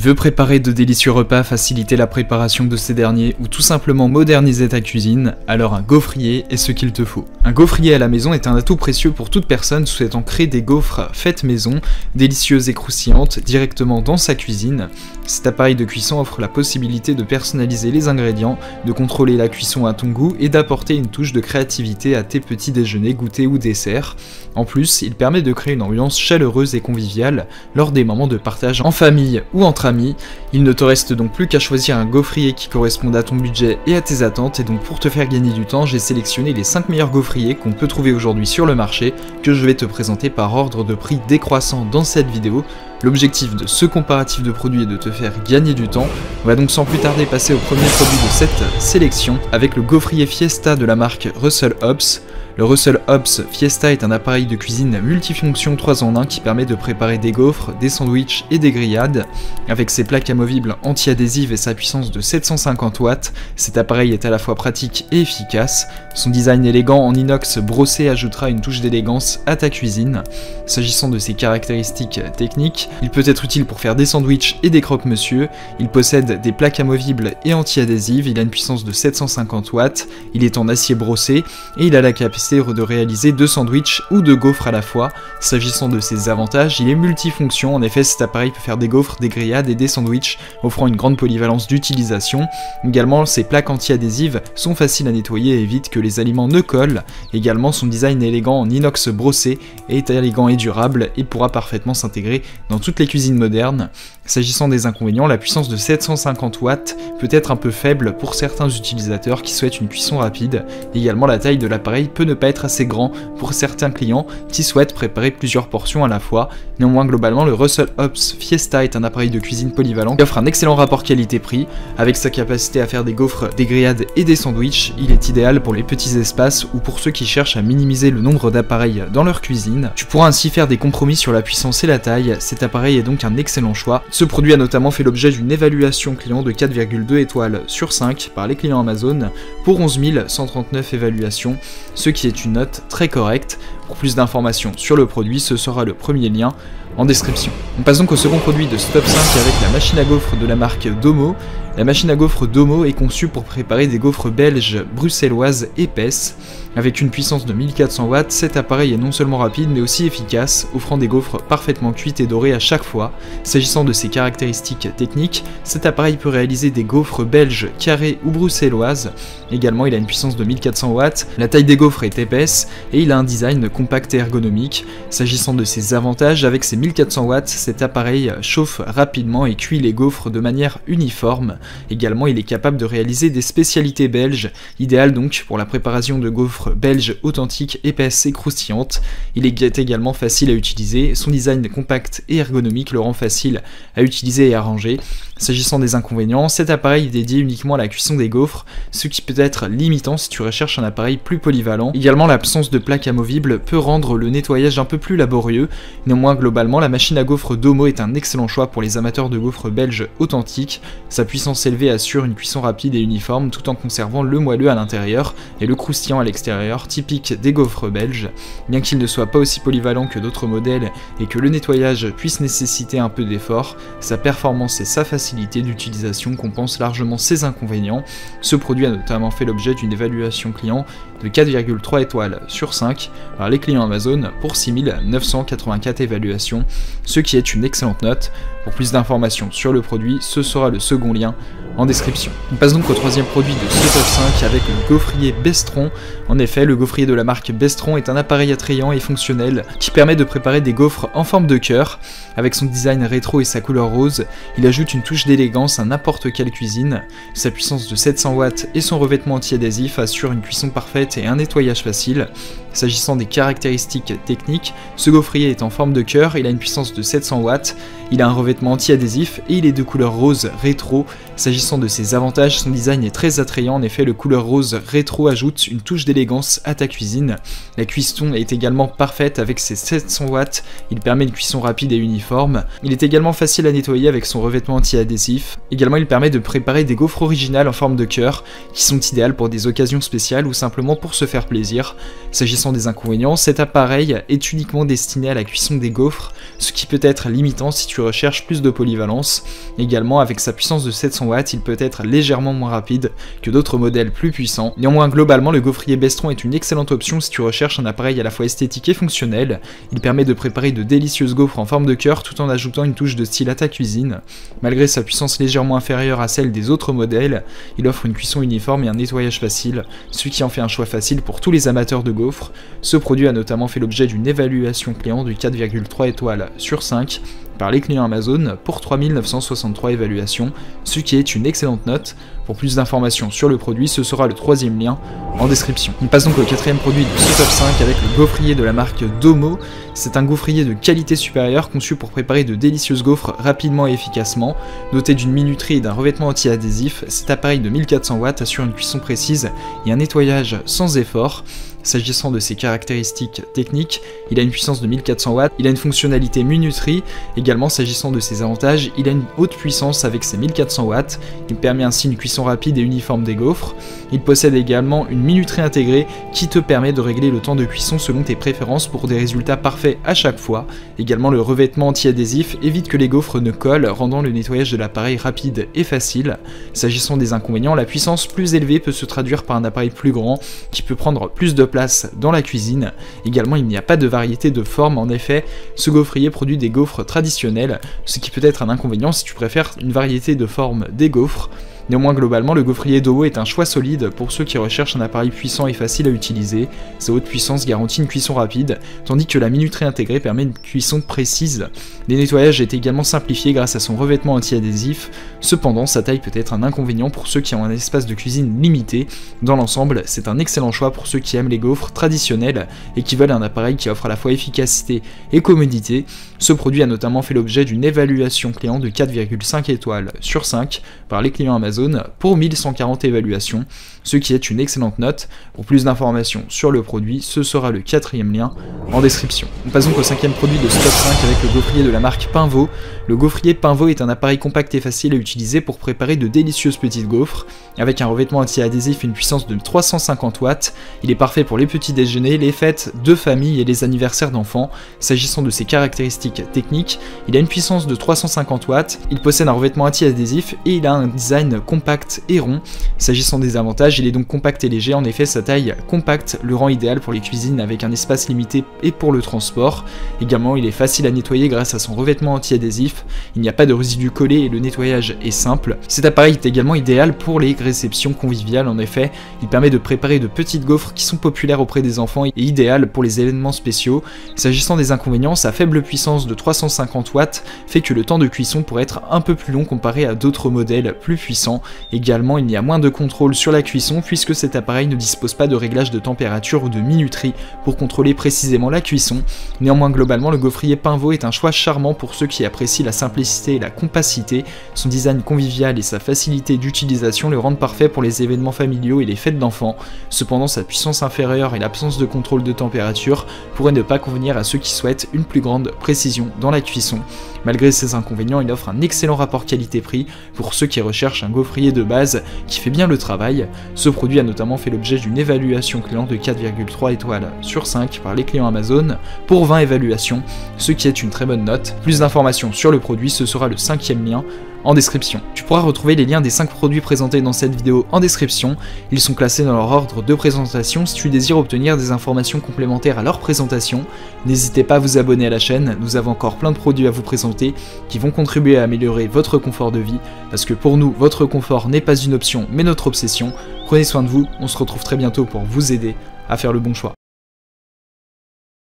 veux préparer de délicieux repas, faciliter la préparation de ces derniers ou tout simplement moderniser ta cuisine, alors un gaufrier est ce qu'il te faut. Un gaufrier à la maison est un atout précieux pour toute personne souhaitant créer des gaufres faites maison, délicieuses et croustillantes directement dans sa cuisine. Cet appareil de cuisson offre la possibilité de personnaliser les ingrédients, de contrôler la cuisson à ton goût et d'apporter une touche de créativité à tes petits déjeuners, goûters ou desserts. En plus, il permet de créer une ambiance chaleureuse et conviviale lors des moments de partage en famille ou entre amis. Il ne te reste donc plus qu'à choisir un gaufrier qui corresponde à ton budget et à tes attentes, et donc pour te faire gagner du temps, j'ai sélectionné les 5 meilleurs gaufriers qu'on peut trouver aujourd'hui sur le marché, que je vais te présenter par ordre de prix décroissant dans cette vidéo. L'objectif de ce comparatif de produits est de te faire gagner du temps. On va donc sans plus tarder passer au premier produit de cette sélection, avec le gaufrier Fiesta de la marque Russell Hobbs. Le Russell Hobbs Fiesta est un appareil de cuisine multifonction 3 en 1 qui permet de préparer des gaufres, des sandwichs et des grillades. Avec ses plaques amovibles anti-adhésives et sa puissance de 750 watts, cet appareil est à la fois pratique et efficace. Son design élégant en inox brossé ajoutera une touche d'élégance à ta cuisine. S'agissant de ses caractéristiques techniques, il peut être utile pour faire des sandwichs et des croque-monsieur. Il possède des plaques amovibles et anti-adhésives, il a une puissance de 750 watts, il est en acier brossé et il a la capacité de réaliser 2 sandwichs ou 2 gaufres à la fois. S'agissant de ses avantages, il est multifonction. En effet, cet appareil peut faire des gaufres, des grillades et des sandwichs, offrant une grande polyvalence d'utilisation. Également, ses plaques anti-adhésives sont faciles à nettoyer et évitent que les aliments ne collent. Également, son design élégant en inox brossé est élégant et durable et pourra parfaitement s'intégrer dans toutes les cuisines modernes. S'agissant des inconvénients, la puissance de 750 watts peut être un peu faible pour certains utilisateurs qui souhaitent une cuisson rapide. Également, la taille de l'appareil peut ne pas être assez grand pour certains clients qui souhaitent préparer plusieurs portions à la fois. Néanmoins, globalement, le Russell Hobbs Fiesta est un appareil de cuisine polyvalent qui offre un excellent rapport qualité-prix. Avec sa capacité à faire des gaufres, des grillades et des sandwichs, il est idéal pour les petits espaces ou pour ceux qui cherchent à minimiser le nombre d'appareils dans leur cuisine. Tu pourras ainsi faire des compromis sur la puissance et la taille. Cet appareil est donc un excellent choix. Ce produit a notamment fait l'objet d'une évaluation client de 4,2 étoiles sur 5 par les clients Amazon pour 11 139 évaluations, ce qui est une note très correcte. Pour plus d'informations sur le produit, ce sera le premier lien en description. On passe donc au second produit de ce top 5 avec la machine à gaufres de la marque Domo. La machine à gaufres Domo est conçue pour préparer des gaufres belges bruxelloises épaisses. Avec une puissance de 1400 watts, cet appareil est non seulement rapide mais aussi efficace, offrant des gaufres parfaitement cuites et dorées à chaque fois. S'agissant de ses caractéristiques techniques, cet appareil peut réaliser des gaufres belges carrées ou bruxelloises. Également, il a une puissance de 1400 watts, la taille des gaufres est épaisse et il a un design compact et ergonomique. S'agissant de ses avantages, avec ses 1400 watts, cet appareil chauffe rapidement et cuit les gaufres de manière uniforme. Également, il est capable de réaliser des spécialités belges, idéal donc pour la préparation de gaufres belges authentiques, épaisses et croustillantes. Il est également facile à utiliser, son design compact et ergonomique le rend facile à utiliser et à ranger. S'agissant des inconvénients, cet appareil est dédié uniquement à la cuisson des gaufres, ce qui peut être limitant si tu recherches un appareil plus polyvalent. Également, l'absence de plaques amovibles peut rendre le nettoyage un peu plus laborieux. Néanmoins, globalement, la machine à gaufres Domo est un excellent choix pour les amateurs de gaufres belges authentiques. Sa puissance élevée assure une cuisson rapide et uniforme tout en conservant le moelleux à l'intérieur et le croustillant à l'extérieur, typique des gaufres belges. Bien qu'il ne soit pas aussi polyvalent que d'autres modèles et que le nettoyage puisse nécessiter un peu d'effort, sa performance et sa facilité d'utilisation compensent largement ses inconvénients. Ce produit a notamment fait l'objet d'une évaluation client de 4,3 étoiles sur 5 par les clients Amazon pour 6984 évaluations, ce qui est une excellente note. Pour plus d'informations sur le produit, ce sera le second lien en description. On passe donc au troisième produit de ce top 5 avec le gaufrier Bestron. En effet, le gaufrier de la marque Bestron est un appareil attrayant et fonctionnel qui permet de préparer des gaufres en forme de cœur. Avec son design rétro et sa couleur rose, il ajoute une touche d'élégance à n'importe quelle cuisine. Sa puissance de 700 watts et son revêtement anti-adhésif assurent une cuisson parfaite et un nettoyage facile. S'agissant des caractéristiques techniques, ce gaufrier est en forme de cœur, il a une puissance de 700 watts, il a un revêtement anti-adhésif et il est de couleur rose rétro. S'agissant S'agissant de ses avantages, son design est très attrayant, en effet le couleur rose rétro ajoute une touche d'élégance à ta cuisine. La cuisson est également parfaite avec ses 700 watts, il permet une cuisson rapide et uniforme. Il est également facile à nettoyer avec son revêtement anti-adhésif. Également il permet de préparer des gaufres originales en forme de cœur, qui sont idéales pour des occasions spéciales ou simplement pour se faire plaisir. S'agissant des inconvénients, cet appareil est uniquement destiné à la cuisson des gaufres, ce qui peut être limitant si tu recherches plus de polyvalence. Également avec sa puissance de 700 watts, il peut être légèrement moins rapide que d'autres modèles plus puissants. Néanmoins globalement le gaufrier Bestron est une excellente option si tu recherches un appareil à la fois esthétique et fonctionnel. Il permet de préparer de délicieuses gaufres en forme de cœur tout en ajoutant une touche de style à ta cuisine. Malgré sa puissance légèrement inférieure à celle des autres modèles, il offre une cuisson uniforme et un nettoyage facile, ce qui en fait un choix facile pour tous les amateurs de gaufres. Ce produit a notamment fait l'objet d'une évaluation client de 4,3 étoiles sur 5 par les clients Amazon pour 3963 évaluations, ce qui est une excellente note. Pour plus d'informations sur le produit, ce sera le troisième lien en description. On passe donc au quatrième produit de ce top 5 avec le gaufrier de la marque Domo. C'est un gaufrier de qualité supérieure conçu pour préparer de délicieuses gaufres rapidement et efficacement. Doté d'une minuterie et d'un revêtement anti-adhésif, cet appareil de 1400 watts assure une cuisson précise et un nettoyage sans effort. S'agissant de ses caractéristiques techniques, il a une puissance de 1400 watts, il a une fonctionnalité minuterie. Également s'agissant de ses avantages, il a une haute puissance avec ses 1400 watts, il permet ainsi une cuisson rapide et uniforme des gaufres. Il possède également une minuterie intégrée qui te permet de régler le temps de cuisson selon tes préférences pour des résultats parfaits à chaque fois. Également le revêtement anti-adhésif évite que les gaufres ne collent, rendant le nettoyage de l'appareil rapide et facile. S'agissant des inconvénients, la puissance plus élevée peut se traduire par un appareil plus grand qui peut prendre plus de place dans la cuisine. Également il n'y a pas de variété de forme, en effet ce gaufrier produit des gaufres traditionnelles, ce qui peut être un inconvénient si tu préfères une variété de forme des gaufres. Néanmoins globalement le gaufrier Domo est un choix solide pour ceux qui recherchent un appareil puissant et facile à utiliser. Sa haute puissance garantit une cuisson rapide, tandis que la minuterie intégrée permet une cuisson précise. Les nettoyages est également simplifié grâce à son revêtement anti-adhésif, cependant sa taille peut être un inconvénient pour ceux qui ont un espace de cuisine limité. Dans l'ensemble, c'est un excellent choix pour ceux qui aiment les gaufres traditionnelles et qui veulent un appareil qui offre à la fois efficacité et commodité. Ce produit a notamment fait l'objet d'une évaluation client de 4,5 étoiles sur 5 par les clients Amazon pour 1140 évaluations, ce qui est une excellente note. Pour plus d'informations sur le produit, ce sera le quatrième lien en description. On passe donc au cinquième produit de ce top 5 avec le gaufrier de la marque Pinvo. Le gaufrier Pinvo est un appareil compact et facile à utiliser pour préparer de délicieuses petites gaufres. Avec un revêtement anti-adhésif et une puissance de 350 watts, il est parfait pour les petits déjeuners, les fêtes de famille et les anniversaires d'enfants. S'agissant de ses caractéristiques techniques, il a une puissance de 350 watts, il possède un revêtement anti-adhésif et il a un design compact et rond. S'agissant des avantages, il est donc compact et léger, en effet sa taille compacte le rend idéal pour les cuisines avec un espace limité et pour le transport. Également il est facile à nettoyer grâce à son revêtement anti-adhésif, il n'y a pas de résidus collés et le nettoyage est simple. Cet appareil est également idéal pour les réceptions conviviales, en effet il permet de préparer de petites gaufres qui sont populaires auprès des enfants et idéales pour les événements spéciaux. S'agissant des inconvénients, sa faible puissance de 350 watts fait que le temps de cuisson pourrait être un peu plus long comparé à d'autres modèles plus puissants. Également il y a moins de contrôle sur la cuisson puisque cet appareil ne dispose pas de réglage de température ou de minuterie pour contrôler précisément la cuisson. Néanmoins globalement le gaufrier Pinvo est un choix charmant pour ceux qui apprécient la simplicité et la compacité. Son design convivial et sa facilité d'utilisation le rendent parfait pour les événements familiaux et les fêtes d'enfants. Cependant sa puissance inférieure et l'absence de contrôle de température pourraient ne pas convenir à ceux qui souhaitent une plus grande précision dans la cuisson. Malgré ces inconvénients, il offre un excellent rapport qualité-prix pour ceux qui recherchent un gaufrier de base qui fait bien le travail. Ce produit a notamment fait l'objet d'une évaluation client de 4,3 étoiles sur 5 par les clients Amazon pour 20 évaluations, ce qui est une très bonne note. Plus d'informations sur le produit, ce sera le cinquième lien en description. Tu pourras retrouver les liens des 5 produits présentés dans cette vidéo en description. Ils sont classés dans leur ordre de présentation si tu désires obtenir des informations complémentaires à leur présentation. N'hésitez pas à vous abonner à la chaîne, nous avons encore plein de produits à vous présenter qui vont contribuer à améliorer votre confort de vie, parce que pour nous, votre confort n'est pas une option mais notre obsession. Prenez soin de vous, on se retrouve très bientôt pour vous aider à faire le bon choix.